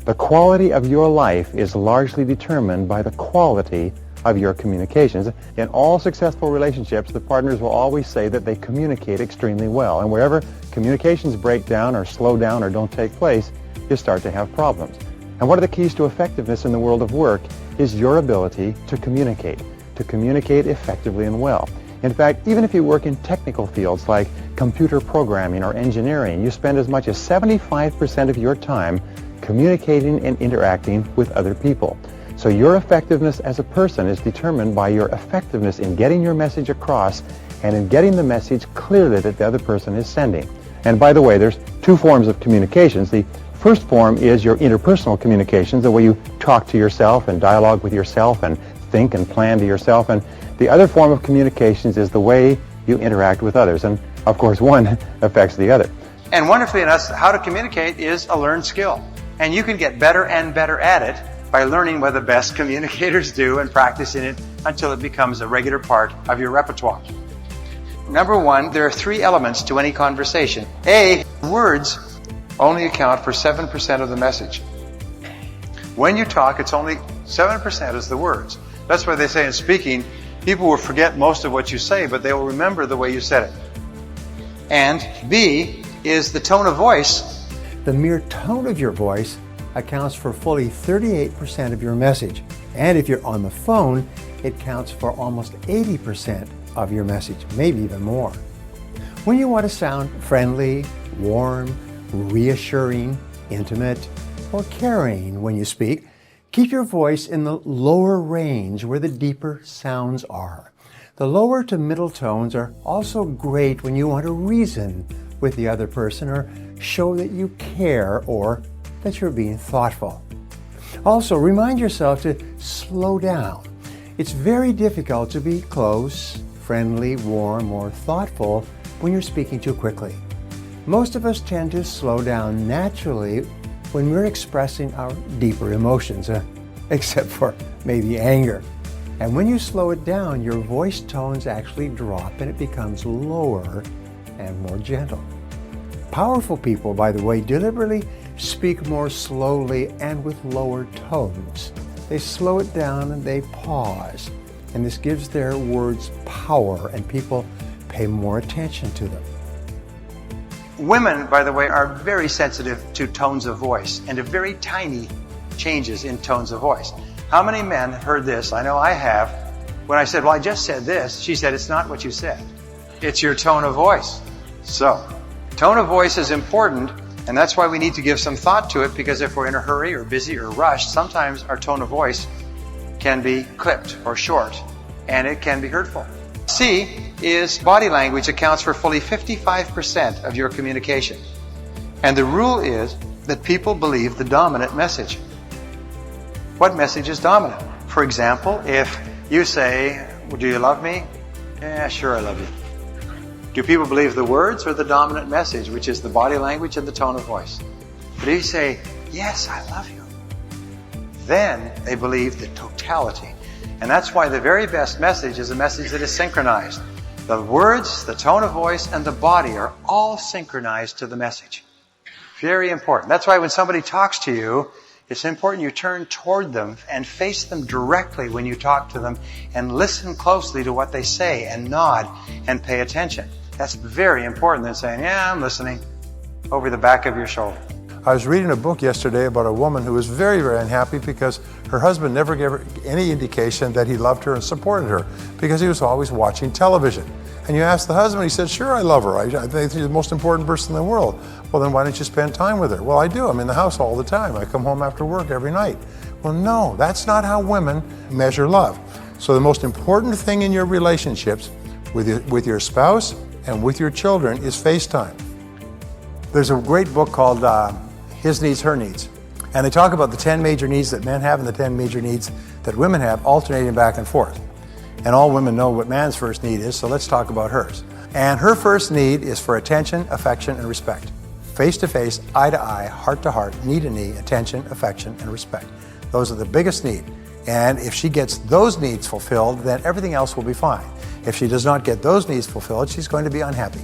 The quality of your life is largely determined by the quality of your communications. In all successful relationships, the partners will always say that they communicate extremely well. And wherever communications break down or slow down or don't take place, you start to have problems. And one of the keys to effectiveness in the world of work is your ability to communicate effectively and well. In fact, even if you work in technical fields like computer programming or engineering, you spend as much as 75% of your time communicating and interacting with other people. So your effectiveness as a person is determined by your effectiveness in getting your message across and in getting the message clearly that the other person is sending. And by the way, there's two forms of communications. The first form is your interpersonal communications, the way you talk to yourself and dialogue with yourself and think and plan to yourself. And the other form of communications is the way you interact with others. And of course, one affects the other. And wonderfully enough, how to communicate is a learned skill. And you can get better and better at it by learning what the best communicators do and practicing it until it becomes a regular part of your repertoire. Number one, there are three elements to any conversation. A, words only account for 7% of the message. When you talk, it's only 7% is the words. That's why they say in speaking, people will forget most of what you say, but they will remember the way you said it. And B is the tone of voice. The mere tone of your voice accounts for fully 38% of your message. And if you're on the phone, it counts for almost 80% of your message, maybe even more. When you want to sound friendly, warm, reassuring, intimate, or caring when you speak, keep your voice in the lower range where the deeper sounds are. The lower to middle tones are also great when you want to reason with the other person or show that you care or that you're being thoughtful. Also, remind yourself to slow down. It's very difficult to be close, friendly, warm, or thoughtful when you're speaking too quickly. Most of us tend to slow down naturally when we're expressing our deeper emotions, except for maybe anger. And when you slow it down, your voice tones actually drop and it becomes lower and more gentle. Powerful people, by the way, deliberately speak more slowly and with lower tones. They slow it down and they pause. And this gives their words power and people pay more attention to them. Women, by the way, are very sensitive to tones of voice and to very tiny changes in tones of voice. How many men heard this? I know I have. When I said, well, I just said this, she said, it's not what you said. It's your tone of voice. So, tone of voice is important, and that's why we need to give some thought to it, because if we're in a hurry or busy or rushed, sometimes our tone of voice can be clipped or short, and it can be hurtful. C is body language accounts for fully 55% of your communication. And the rule is that people believe the dominant message. What message is dominant? For example, if you say, do you love me? Yeah, sure, I love you. Do people believe the words or the dominant message, which is the body language and the tone of voice? But if you say, yes, I love you, then they believe the totality. And that's why the very best message is a message that is synchronized. The words, the tone of voice, and the body are all synchronized to the message. Very important. That's why when somebody talks to you, it's important you turn toward them and face them directly when you talk to them and listen closely to what they say and nod and pay attention. That's very important than saying, yeah, I'm listening, over the back of your shoulder. I was reading a book yesterday about a woman who was very, very unhappy because her husband never gave her any indication that he loved her and supported her because he was always watching television. And you ask the husband, he said, sure, I love her. I think she's the most important person in the world. Well, then why don't you spend time with her? Well, I do. I'm in the house all the time. I come home after work every night. Well, no, that's not how women measure love. So the most important thing in your relationships with your spouse and with your children is FaceTime. There's a great book called His Needs, Her Needs. And they talk about the 10 major needs that men have and the 10 major needs that women have, alternating back and forth. And all women know what man's first need is, so let's talk about hers. And her first need is for attention, affection, and respect. Face to face, eye to eye, heart to heart, knee to knee, attention, affection, and respect. Those are the biggest needs. And if she gets those needs fulfilled, then everything else will be fine. If she does not get those needs fulfilled, she's going to be unhappy.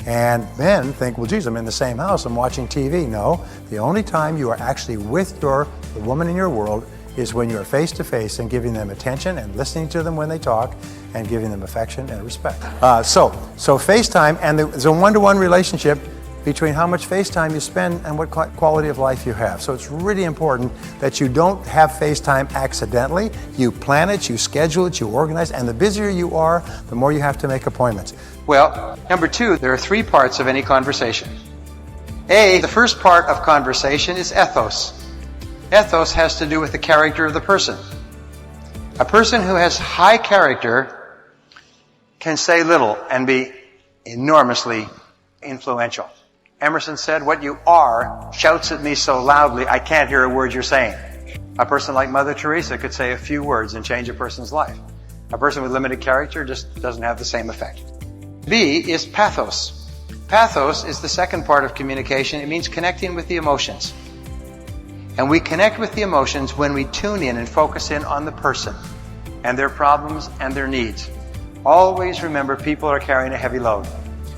And men think, well, geez, I'm in the same house, I'm watching TV. No, the only time you are actually with the woman in your world is when you're face to face and giving them attention and listening to them when they talk and giving them affection and respect. So FaceTime, and there's a one-to-one relationship between how much FaceTime you spend and what quality of life you have. So it's really important that you don't have FaceTime accidentally. You plan it, you schedule it, you organize, and the busier you are, the more you have to make appointments. Well, number two, there are three parts of any conversation. The first part of conversation is ethos. Ethos has to do with the character of the person. A person who has high character can say little and be enormously influential. Emerson said, "What you are shouts at me so loudly I can't hear a word you're saying." A person like Mother Teresa could say a few words and change a person's life. A person with limited character just doesn't have the same effect. B is pathos. Pathos is the second part of communication. It means connecting with the emotions. And we connect with the emotions when we tune in and focus in on the person and their problems and their needs. Always remember, people are carrying a heavy load.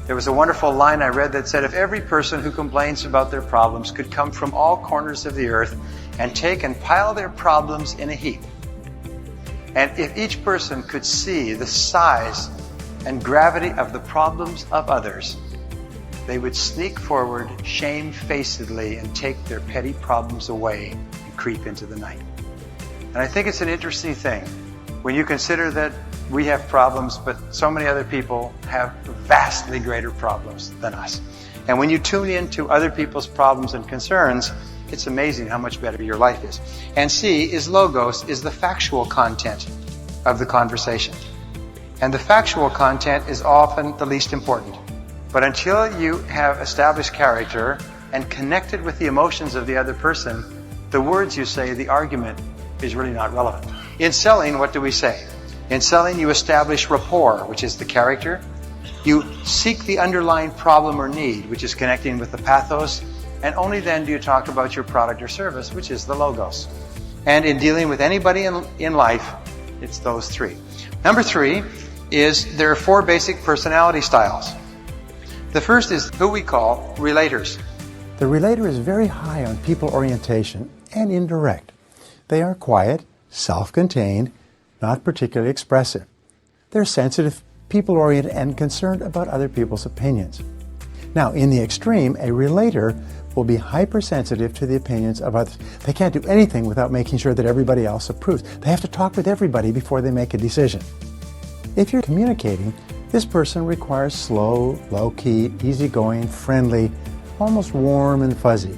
There was a wonderful line I read that said, if every person who complains about their problems could come from all corners of the earth and take and pile their problems in a heap, and if each person could see the size and gravity of the problems of others, they would sneak forward shamefacedly and take their petty problems away and creep into the night. And I think it's an interesting thing when you consider that we have problems, but so many other people have vastly greater problems than us. And when you tune into other people's problems and concerns, it's amazing how much better your life is. And C is logos, is the factual content of the conversation. And the factual content is often the least important. But until you have established character and connected with the emotions of the other person, the words you say, the argument, is really not relevant. In selling, what do we say? In selling, you establish rapport, which is the character. You seek the underlying problem or need, which is connecting with the pathos. And only then do you talk about your product or service, which is the logos. And in dealing with anybody in life, it's those three. Number three is there are four basic personality styles. The first is who we call relators. The relator is very high on people orientation and indirect. They are quiet, self-contained, not particularly expressive. They're sensitive, people-oriented, and concerned about other people's opinions. Now, in the extreme, a relator will be hypersensitive to the opinions of others. They can't do anything without making sure that everybody else approves. They have to talk with everybody before they make a decision. If you're communicating, this person requires slow, low-key, easygoing, friendly, almost warm and fuzzy.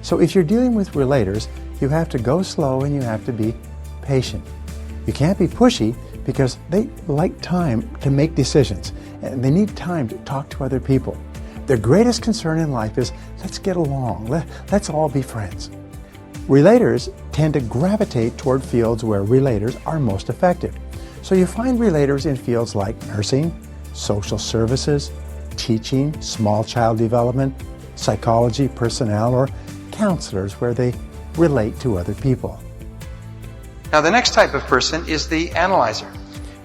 So if you're dealing with relators, you have to go slow and you have to be patient. You can't be pushy because they like time to make decisions and they need time to talk to other people. Their greatest concern in life is, let's get along, let's all be friends. Relators tend to gravitate toward fields where relators are most effective. So you find relators in fields like nursing, social services, teaching, small child development, psychology, personnel, or counselors where they relate to other people. Now the next type of person is the analyzer.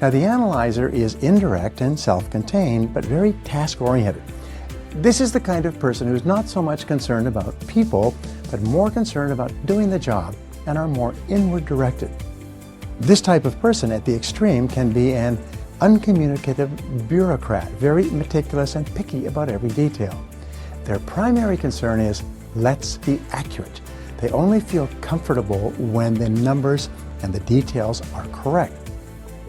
Now the analyzer is indirect and self-contained, but very task-oriented. This is the kind of person who's not so much concerned about people, but more concerned about doing the job and are more inward-directed. This type of person at the extreme can be an uncommunicative bureaucrat, very meticulous and picky about every detail. Their primary concern is, let's be accurate. They only feel comfortable when the numbers and the details are correct.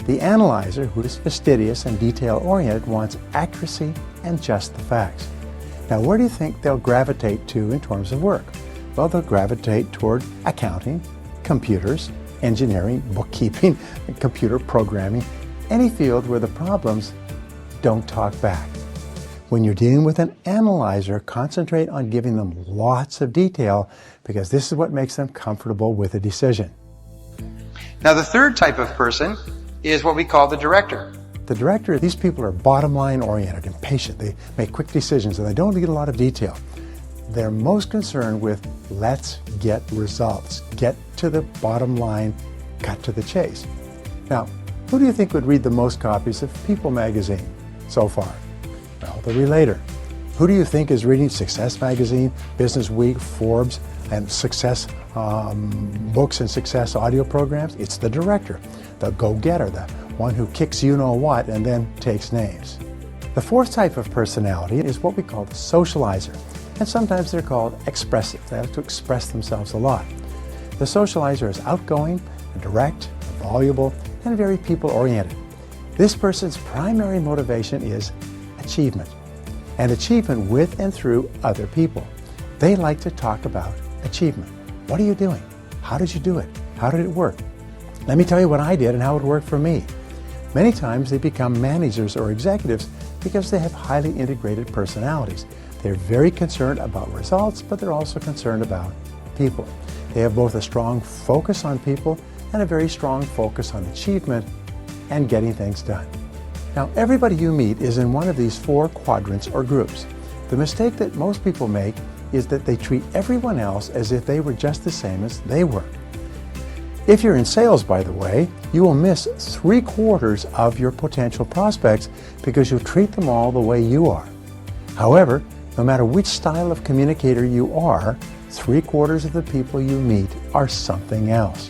The analyzer, who is fastidious and detail-oriented, wants accuracy and just the facts. Now, where do you think they'll gravitate to in terms of work? Well, they'll gravitate toward accounting, computers, engineering, bookkeeping, computer programming, any field where the problems don't talk back. When you're dealing with an analyzer, concentrate on giving them lots of detail because this is what makes them comfortable with a decision. Now the third type of person is what we call the director. The director, these people are bottom line oriented and patient. They make quick decisions and they don't need a lot of detail. They're most concerned with let's get results, get to the bottom line, cut to the chase. Now, who do you think would read the most copies of People magazine so far? Well, the relator. Who do you think is reading Success Magazine, Business Week, Forbes, and Success books and Success audio programs? It's the director, the go-getter, the one who kicks you-know-what and then takes names. The fourth type of personality is what we call the socializer, and sometimes they're called expressive. They like to express themselves a lot. The socializer is outgoing, direct, voluble, and very people-oriented. This person's primary motivation is achievement, and achievement with and through other people. They like to talk about achievement. What are you doing? How did you do it? How did it work? Let me tell you what I did and how it worked for me. Many times they become managers or executives because they have highly integrated personalities. They're very concerned about results, but they're also concerned about people. They have both a strong focus on people and a very strong focus on achievement and getting things done. Now, everybody you meet is in one of these four quadrants or groups. The mistake that most people make is that they treat everyone else as if they were just the same as they were. If you're in sales, by the way, you will miss 3/4 of your potential prospects because you treat them all the way you are. However, no matter which style of communicator you are, 3/4 of the people you meet are something else.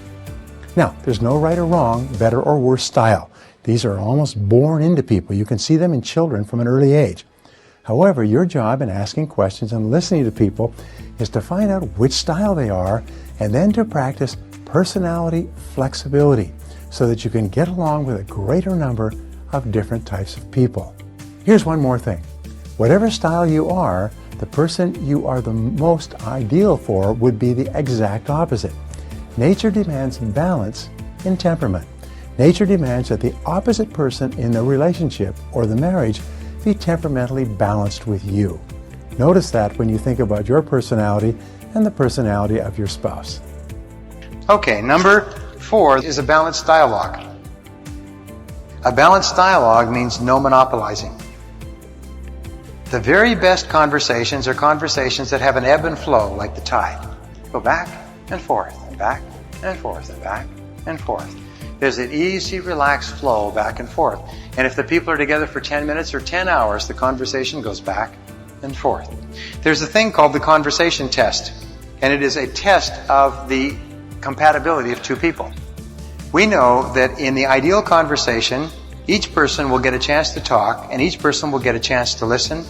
Now, there's no right or wrong, better or worse style. These are almost born into people. You can see them in children from an early age. However, your job in asking questions and listening to people is to find out which style they are and then to practice personality flexibility so that you can get along with a greater number of different types of people. Here's one more thing. Whatever style you are, the person you are the most ideal for would be the exact opposite. Nature demands balance in temperament. Nature demands that the opposite person in the relationship or the marriage be temperamentally balanced with you. Notice that when you think about your personality and the personality of your spouse. Okay, number 4 is a balanced dialogue. A balanced dialogue means no monopolizing. The very best conversations are conversations that have an ebb and flow like the tide. Go back and forth and back and forth and back and forth. There's an easy, relaxed flow back and forth. And if the people are together for 10 minutes or 10 hours, the conversation goes back and forth. There's a thing called the conversation test, and it is a test of the compatibility of two people. We know that in the ideal conversation, each person will get a chance to talk, and each person will get a chance to listen,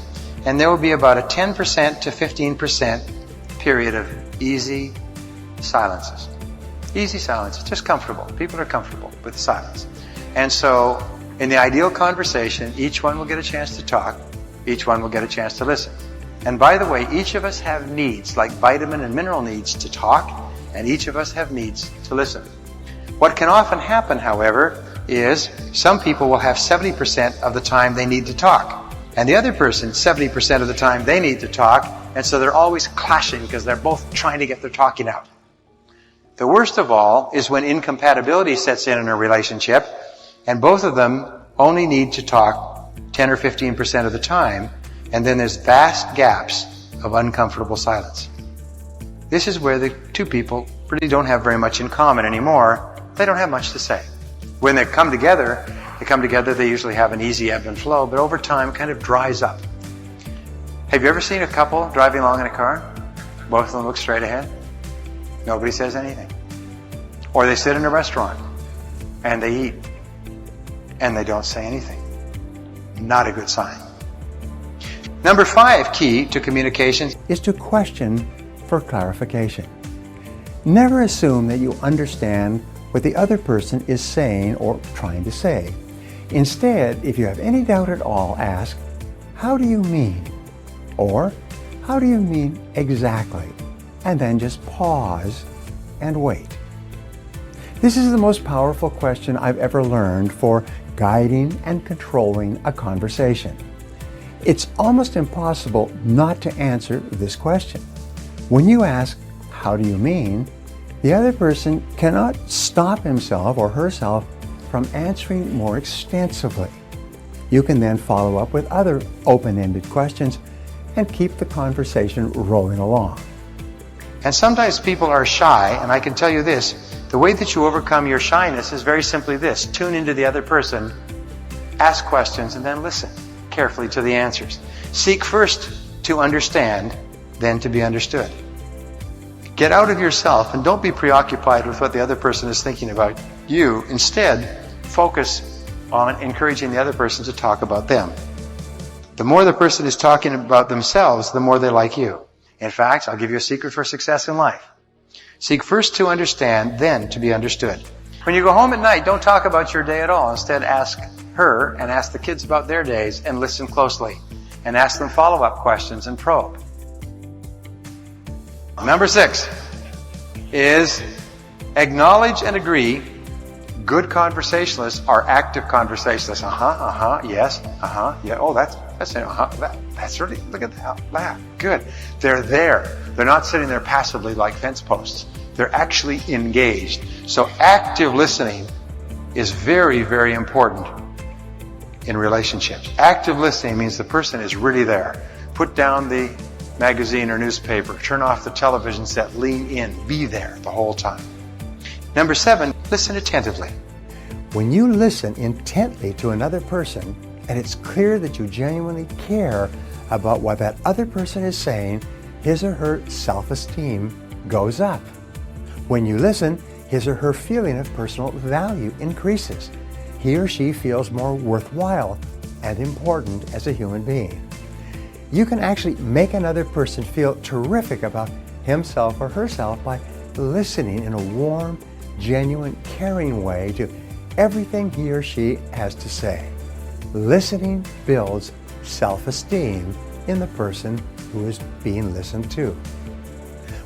and there will be about a 10% to 15% period of easy silences. Easy silence, just comfortable. People are comfortable with silence. And so, in the ideal conversation, each one will get a chance to talk, each one will get a chance to listen. And by the way, each of us have needs, like vitamin and mineral needs to talk, and each of us have needs to listen. What can often happen, however, is some people will have 70% of the time they need to talk, and the other person 70% of the time they need to talk, and so they're always clashing because they're both trying to get their talking out. The worst of all is when incompatibility sets in a relationship, and both of them only need to talk 10 or 15% of the time, and then there's vast gaps of uncomfortable silence. This is where the two people really don't have very much in common anymore. They don't have much to say. When they come together, they usually have an easy ebb and flow, but over time it kind of dries up. Have you ever seen a couple driving along in a car? Both of them look straight ahead. Nobody says anything. Or they sit in a restaurant and they eat and they don't say anything. Not a good sign. Number 5 key to communication is to question for clarification. Never assume that you understand what the other person is saying or trying to say. Instead, if you have any doubt at all, ask, "How do you mean?" Or, "How do you mean exactly?" And then just pause and wait. This is the most powerful question I've ever learned for guiding and controlling a conversation. It's almost impossible not to answer this question. When you ask, "How do you mean?" the other person cannot stop himself or herself from answering more extensively. You can then follow up with other open-ended questions and keep the conversation rolling along. And sometimes people are shy, and I can tell you this, the way that you overcome your shyness is very simply this: tune into the other person, ask questions, and then listen carefully to the answers. Seek first to understand than to be understood. Get out of yourself and don't be preoccupied with what the other person is thinking about you. Instead, focus on encouraging the other person to talk about them. The more the person is talking about themselves, the more they like you. In fact, I'll give you a secret for success in life. Seek first to understand, then to be understood. When you go home at night, don't talk about your day at all. Instead, ask her and ask the kids about their days and listen closely. And ask them follow-up questions and probe. Number 6 is acknowledge and agree. Good conversationalists are active conversationalists. Yes, yeah. Oh, that's it. That's really, look at that. Good. They're there. They're not sitting there passively like fence posts. They're actually engaged. So active listening is very, very important in relationships. Active listening means the person is really there. Put down the magazine or newspaper. Turn off the television set. Lean in. Be there the whole time. Number 7, listen attentively. When you listen intently to another person, and it's clear that you genuinely care about what that other person is saying, his or her self-esteem goes up. When you listen, his or her feeling of personal value increases. He or she feels more worthwhile and important as a human being. You can actually make another person feel terrific about himself or herself by listening in a warm, genuine, caring way to everything he or she has to say. Listening builds self-esteem in the person who is being listened to.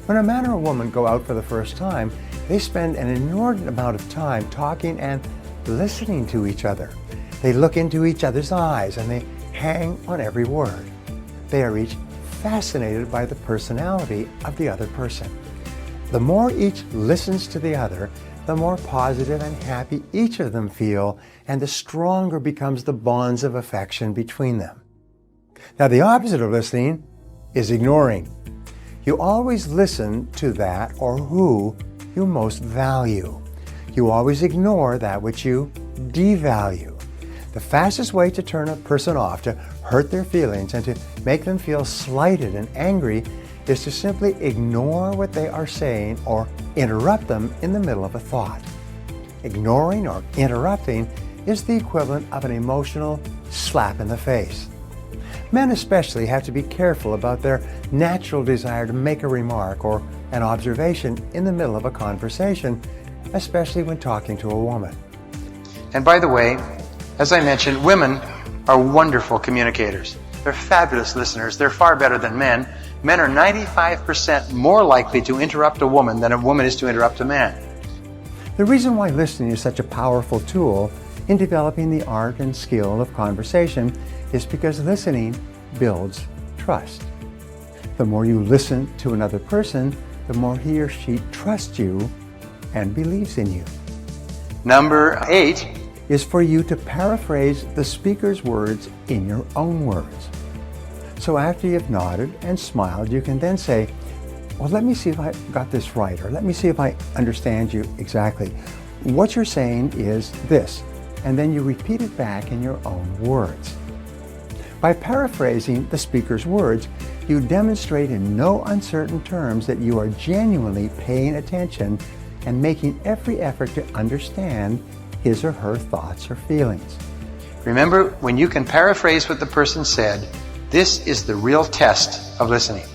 When a man or a woman go out for the first time, they spend an inordinate amount of time talking and listening to each other. They look into each other's eyes and they hang on every word. They are each fascinated by the personality of the other person. The more each listens to the other, the more positive and happy each of them feel, and the stronger becomes the bonds of affection between them. Now, the opposite of listening is ignoring. You always listen to that or who you most value. You always ignore that which you devalue. The fastest way to turn a person off, to hurt their feelings, and to make them feel slighted and angry is to simply ignore what they are saying or interrupt them in the middle of a thought. Ignoring or interrupting is the equivalent of an emotional slap in the face. Men especially have to be careful about their natural desire to make a remark or an observation in the middle of a conversation, especially when talking to a woman. And by the way, as I mentioned, women are wonderful communicators. They're fabulous listeners. They're far better than men. Men are 95% more likely to interrupt a woman than a woman is to interrupt a man. The reason why listening is such a powerful tool in developing the art and skill of conversation is because listening builds trust. The more you listen to another person, the more he or she trusts you and believes in you. Number 8 is for you to paraphrase the speaker's words in your own words. So after you've nodded and smiled, you can then say, well, let me see if I got this right, or let me see if I understand you exactly. What you're saying is this, and then you repeat it back in your own words. By paraphrasing the speaker's words, you demonstrate in no uncertain terms that you are genuinely paying attention and making every effort to understand his or her thoughts or feelings. Remember, when you can paraphrase what the person said, this is the real test of listening.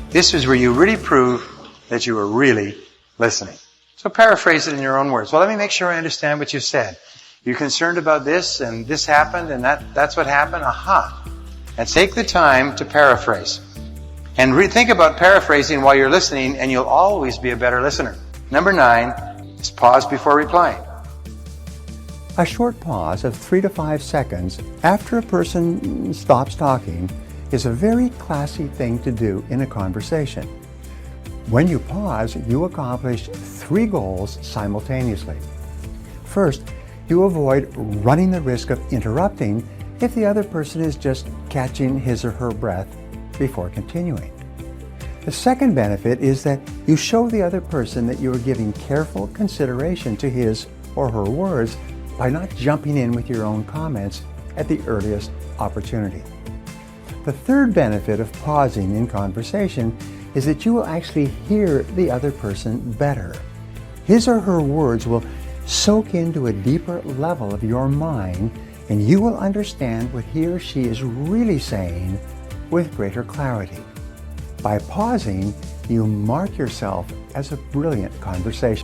This is where you really prove that you are really listening. So paraphrase it in your own words. Well, let me make sure I understand what you said. You're concerned about this, and this happened, and that's what happened? Aha. And take the time to paraphrase. And think about paraphrasing while you're listening, and you'll always be a better listener. Number 9 is pause before replying. A short pause of 3 to 5 seconds after a person stops talking is a very classy thing to do in a conversation. When you pause, you accomplish 3 goals simultaneously. First, you avoid running the risk of interrupting if the other person is just catching his or her breath before continuing. The second benefit is that you show the other person that you are giving careful consideration to his or her words by not jumping in with your own comments at the earliest opportunity. The third benefit of pausing in conversation is that you will actually hear the other person better. His or her words will soak into a deeper level of your mind, and you will understand what he or she is really saying with greater clarity. By pausing, you mark yourself as a brilliant conversationalist.